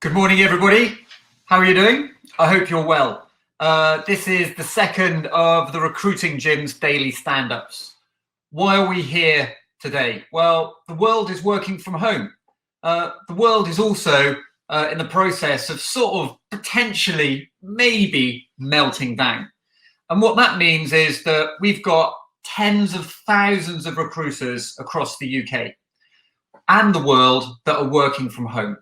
Good morning, everybody. How are you doing? I hope you're well. This is the second of the Recruiting Gym's daily stand-ups. Why are we here today? Well, the world is working from home. The world is also in the process of sort of potentially, maybe melting down. And what that means is that we've got tens of thousands of recruiters across the UK and the world that are working from home.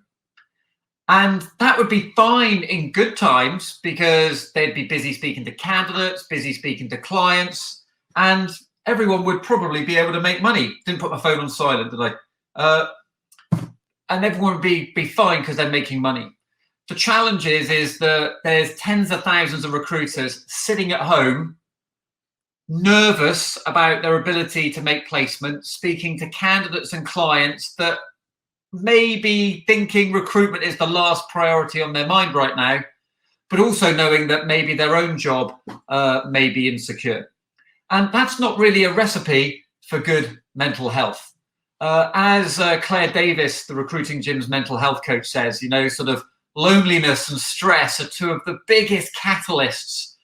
And that would be fine in good times because they'd be busy speaking to candidates, busy speaking to clients, and everyone would probably be able to make money. Didn't put my phone on silent, did I? And everyone would be fine because they're making money. The challenge is that there's tens of thousands of recruiters sitting at home, nervous about their ability to make placements, speaking to candidates and clients that maybe thinking recruitment is the last priority on their mind right now, but also knowing that maybe their own job may be insecure. And that's not really a recipe for good mental health. As Claire Davis, the Recruiting Gym's mental health coach, says, sort of loneliness and stress are two of the biggest catalysts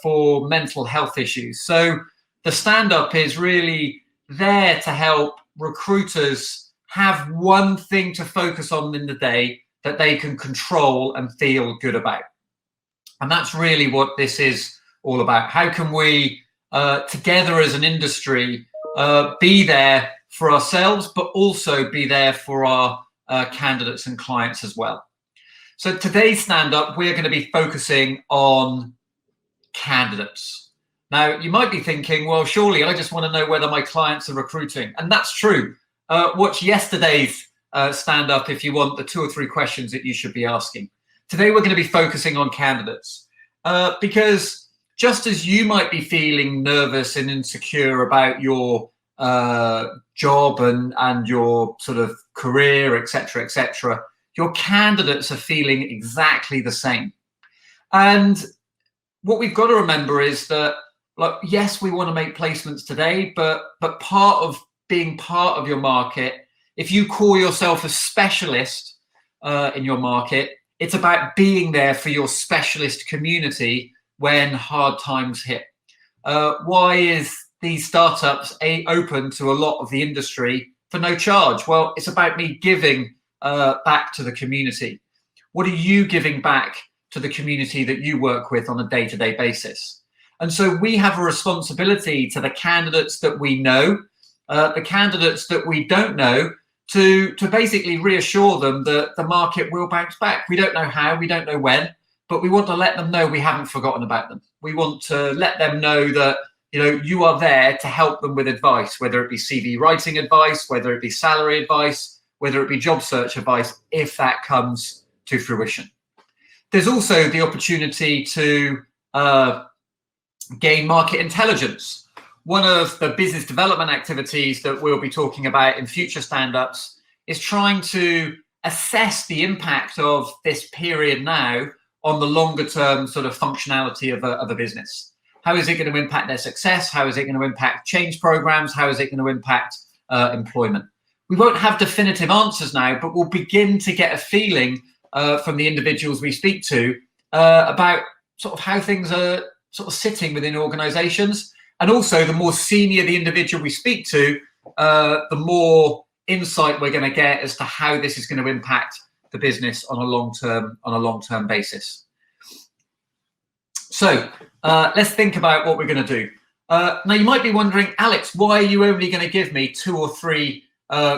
for mental health issues. So the stand-up is really there to help recruiters have one thing to focus on in the day that they can control and feel good about. And that's really what this is all about. How can we, together as an industry, be there for ourselves, but also be there for our candidates and clients as well? So today's stand-up, we're going to be focusing on candidates. Now, you might be thinking, well, surely I just want to know whether my clients are recruiting. And that's true. Watch yesterday's stand-up if you want the 2 or 3 questions that you should be asking. Today, we're going to be focusing on candidates because just as you might be feeling nervous and insecure about your job and your sort of career, etc., your candidates are feeling exactly the same. And what we've got to remember is that, yes, we want to make placements today, but part of being part of your market, if you call yourself a specialist in your market, it's about being there for your specialist community when hard times hit. Why is these startups open to a lot of the industry for no charge? Well, it's about me giving back to the community. What are you giving back to the community that you work with on a day-to-day basis? And so we have a responsibility to the candidates that we know, the candidates that we don't know, to basically reassure them that the market will bounce back. We don't know how, we don't know when, but we want to let them know we haven't forgotten about them. We want to let them know that you are there to help them with advice, whether it be CV writing advice, whether it be salary advice, whether it be job search advice, if that comes to fruition. There's also the opportunity to gain market intelligence. One of the business development activities that we'll be talking about in future stand-ups is trying to assess the impact of this period now on the longer term sort of functionality of a business. How is it going to impact their success? How is it going to impact change programs? How is it going to impact employment? We won't have definitive answers now, but we'll begin to get a feeling from the individuals we speak to about sort of how things are sort of sitting within organizations. And also, the more senior the individual we speak to, the more insight we're going to get as to how this is going to impact the business on a long-term basis. So let's think about what we're going to do. Now, you might be wondering, Alex, why are you only going to give me 2 or 3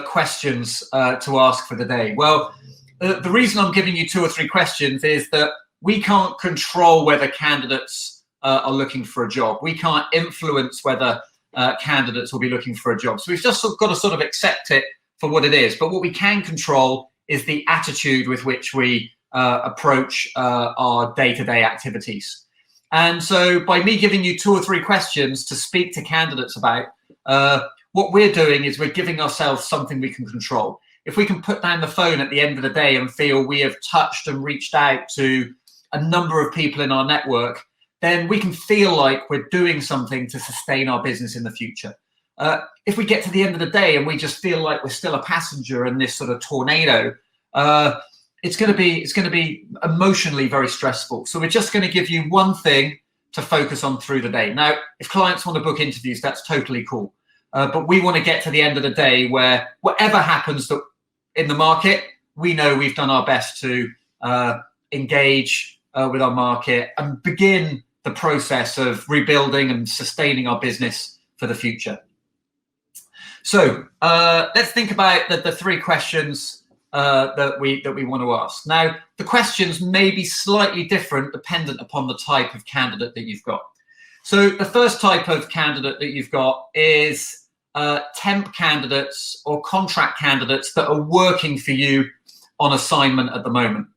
questions to ask for the day? Well, the reason I'm giving you 2 or 3 questions is that we can't control whether candidates are looking for a job. We can't influence whether candidates will be looking for a job. So we've just got to sort of accept it for what it is. But what we can control is the attitude with which we approach our day-to-day activities. And so by me giving you 2 or 3 questions to speak to candidates about, what we're doing is we're giving ourselves something we can control. If we can put down the phone at the end of the day and feel we have touched and reached out to a number of people in our network, then we can feel like we're doing something to sustain our business in the future. If we get to the end of the day and we just feel like we're still a passenger in this sort of tornado, it's going to be emotionally very stressful. So we're just going to give you one thing to focus on through the day. Now, if clients want to book interviews, that's totally cool. But we want to get to the end of the day where whatever happens in the market, we know we've done our best to engage with our market and begin the process of rebuilding and sustaining our business for the future. So let's think about the three questions that we want to ask. Now, the questions may be slightly different dependent upon the type of candidate that you've got. So the first type of candidate that you've got is temp candidates or contract candidates that are working for you on assignment at the moment.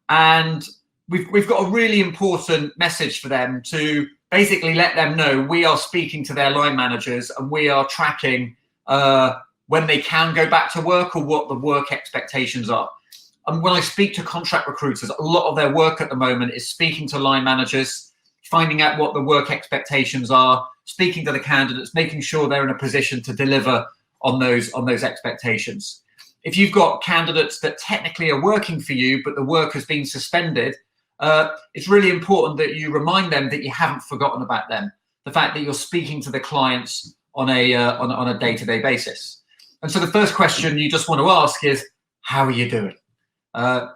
And we've got a really important message for them to basically let them know we are speaking to their line managers and we are tracking when they can go back to work or what the work expectations are. And when I speak to contract recruiters, a lot of their work at the moment is speaking to line managers, finding out what the work expectations are, speaking to the candidates, making sure they're in a position to deliver on those expectations. If you've got candidates that technically are working for you, but the work has been suspended, it's really important that you remind them that you haven't forgotten about them. The fact that you're speaking to the clients on a day-to-day basis. And so the first question you just want to ask is, how are you doing?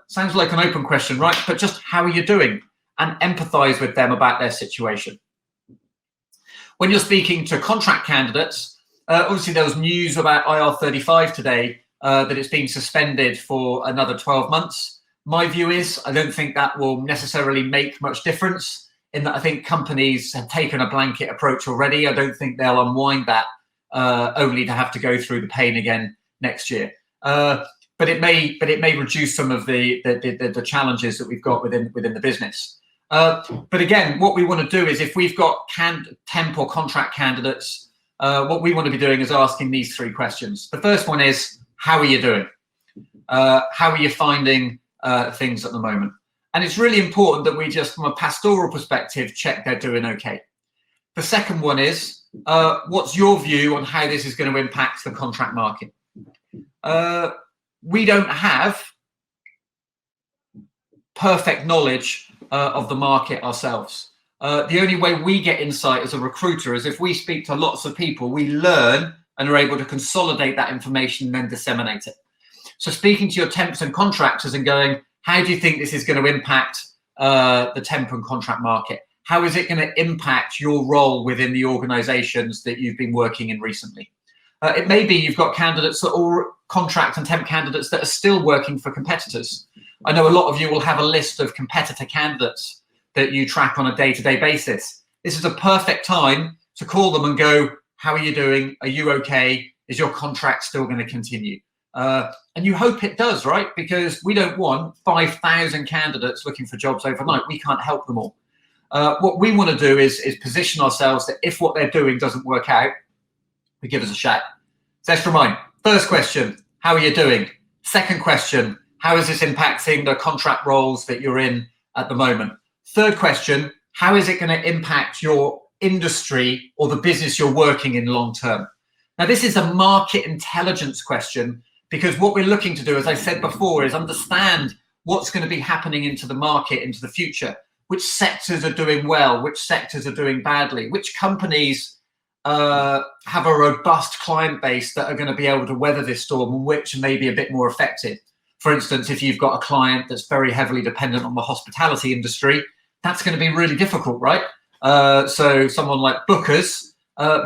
Sounds like an open question, right? But just how are you doing? And empathize with them about their situation. When you're speaking to contract candidates, obviously there was news about IR35 today, that it's been suspended for another 12 months. My view is I don't think that will necessarily make much difference, in that I think companies have taken a blanket approach already. I don't think they'll unwind that only to have to go through the pain again next year. But it may reduce some of the challenges that we've got within the business. But again, what we want to do is if we've got temp or contract candidates, what we want to be doing is asking these three questions. The first one is, how are you doing? How are you finding things at the moment? And it's really important that we just, from a pastoral perspective, check they're doing okay. The second one is, what's your view on how this is going to impact the contract market? We don't have perfect knowledge of the market ourselves. The only way we get insight as a recruiter is if we speak to lots of people, we learn and are able to consolidate that information and then disseminate it. So speaking to your temps and contractors and going, how do you think this is going to impact the temp and contract market? How is it going to impact your role within the organizations that you've been working in recently? It may be you've got candidates that are contract and temp candidates that are still working for competitors. I know a lot of you will have a list of competitor candidates that you track on a day-to-day basis. This is a perfect time to call them and go, how are you doing? Are you okay? Is your contract still going to continue? And you hope it does, right? Because we don't want 5,000 candidates looking for jobs overnight. We can't help them all. What we want to do is position ourselves that if what they're doing doesn't work out, they give us a shout. So let's remind. First question, how are you doing? Second question, how is this impacting the contract roles that you're in at the moment? Third question, how is it going to impact your industry or the business you're working in long term? Now, this is a market intelligence question because what we're looking to do, as I said before, is understand what's going to be happening into the market, into the future. Which sectors are doing well, which sectors are doing badly, which companies have a robust client base that are going to be able to weather this storm and which may be a bit more affected. For instance, if you've got a client that's very heavily dependent on the hospitality industry, that's going to be really difficult, right? So someone like Bookers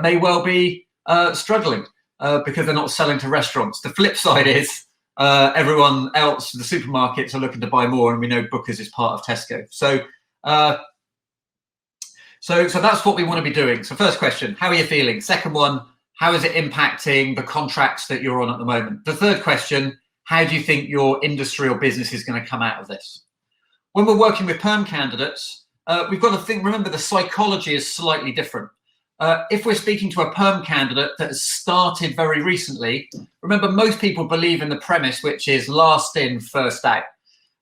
may well be struggling because they're not selling to restaurants. The flip side is everyone else, the supermarkets are looking to buy more, and we know Bookers is part of Tesco. So that's what we want to be doing. So first question, how are you feeling? Second one, how is it impacting the contracts that you're on at the moment? The third question, how do you think your industry or business is going to come out of this? When we're working with perm candidates, we've got to think, remember the psychology is slightly different. If we're speaking to a perm candidate that has started very recently, remember most people believe in the premise, which is last in, first out.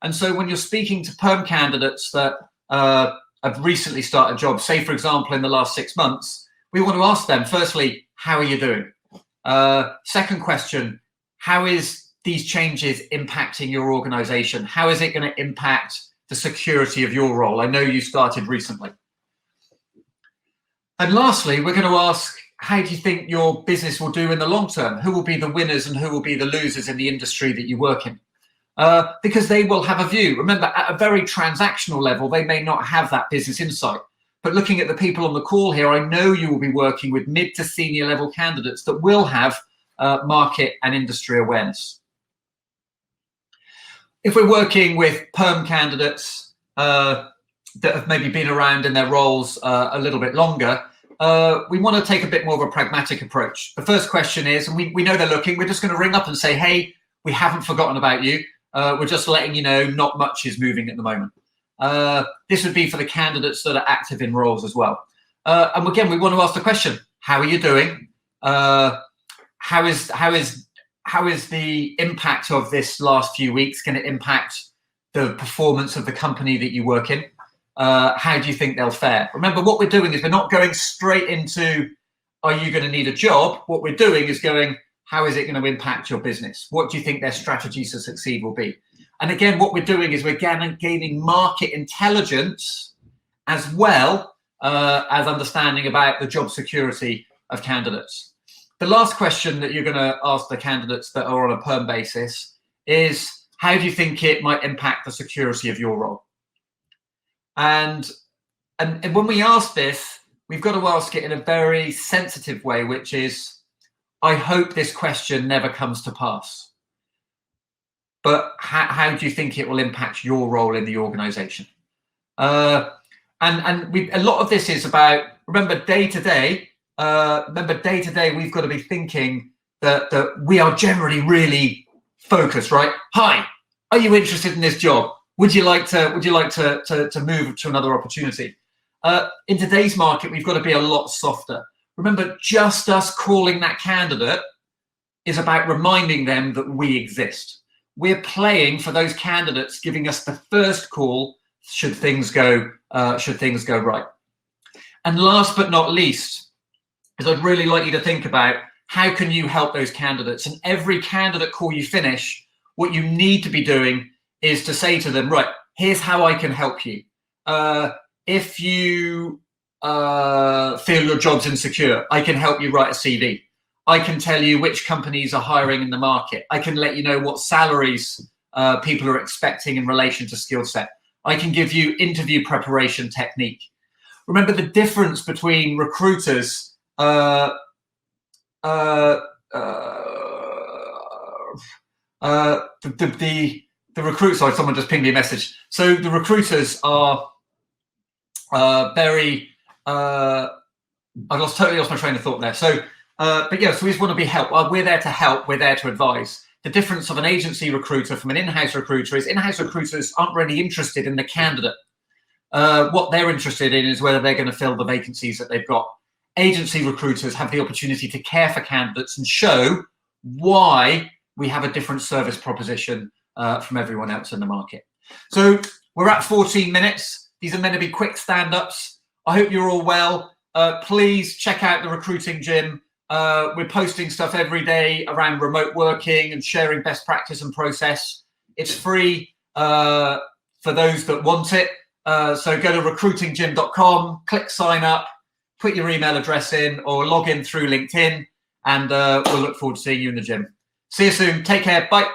And so when you're speaking to perm candidates that have recently started jobs, say, for example, in the last 6 months, we want to ask them, firstly, how are you doing? Second question, how is these changes impacting your organization? How is it going to impact the security of your role? I know you started recently. And lastly, we're going to ask, how do you think your business will do in the long term? Who will be the winners and who will be the losers in the industry that you work in? Because they will have a view. Remember, at a very transactional level, they may not have that business insight. But looking at the people on the call here, I know you will be working with mid to senior level candidates that will have market and industry awareness. If we're working with perm candidates that have maybe been around in their roles a little bit longer, we want to take a bit more of a pragmatic approach. The first question is, and we know they're looking, we're just going to ring up and say, hey, we haven't forgotten about you. We're just letting you know not much is moving at the moment. This would be for the candidates that are active in roles as well. And again, we want to ask the question, how are you doing? How is the impact of this last few weeks going to impact the performance of the company that you work in? How do you think they'll fare? Remember, what we're doing is we're not going straight into, are you going to need a job? What we're doing is going, how is it going to impact your business? What do you think their strategies to succeed will be? And again, what we're doing is we're gaining market intelligence as well as understanding about the job security of candidates. The last question that you're going to ask the candidates that are on a perm basis is, how do you think it might impact the security of your role? And when we ask this, we've got to ask it in a very sensitive way, which is, I hope this question never comes to pass. But how do you think it will impact your role in the organization? A lot of this is about, remember, day to day, we've got to be thinking that we are generally really focused, right? Hi, are you interested in this job? Would you like to move to another opportunity? In today's market, we've got to be a lot softer. Remember, just us calling that candidate is about reminding them that we exist. We're playing for those candidates, giving us the first call should things go right. And last but not least, is I'd really like you to think about, how can you help those candidates? And every candidate call you finish, what you need to be doing is to say to them, right, here's how I can help you. If you feel your job's insecure, I can help you write a CV. I can tell you which companies are hiring in the market. I can let you know what salaries people are expecting in relation to skill set. I can give you interview preparation technique. Remember, the difference between recruiters, the recruit, sorry, someone just pinged me a message. So the recruiters are very, totally lost my train of thought there. So, but yeah, so we just want to be help. We're there to help. We're there to advise. The difference of an agency recruiter from an in-house recruiter is in-house recruiters aren't really interested in the candidate. What they're interested in is whether they're going to fill the vacancies that they've got. Agency recruiters have the opportunity to care for candidates and show why we have a different service proposition from everyone else in the market. So we're at 14 minutes. These are meant to be quick stand-ups. I hope you're all well. Please check out the Recruiting Gym. We're posting stuff every day around remote working and sharing best practice and process. It's free for those that want it. So go to recruitinggym.com, click sign up, put your email address in, or log in through LinkedIn, and we'll look forward to seeing you in the gym. See you soon. Take care. Bye.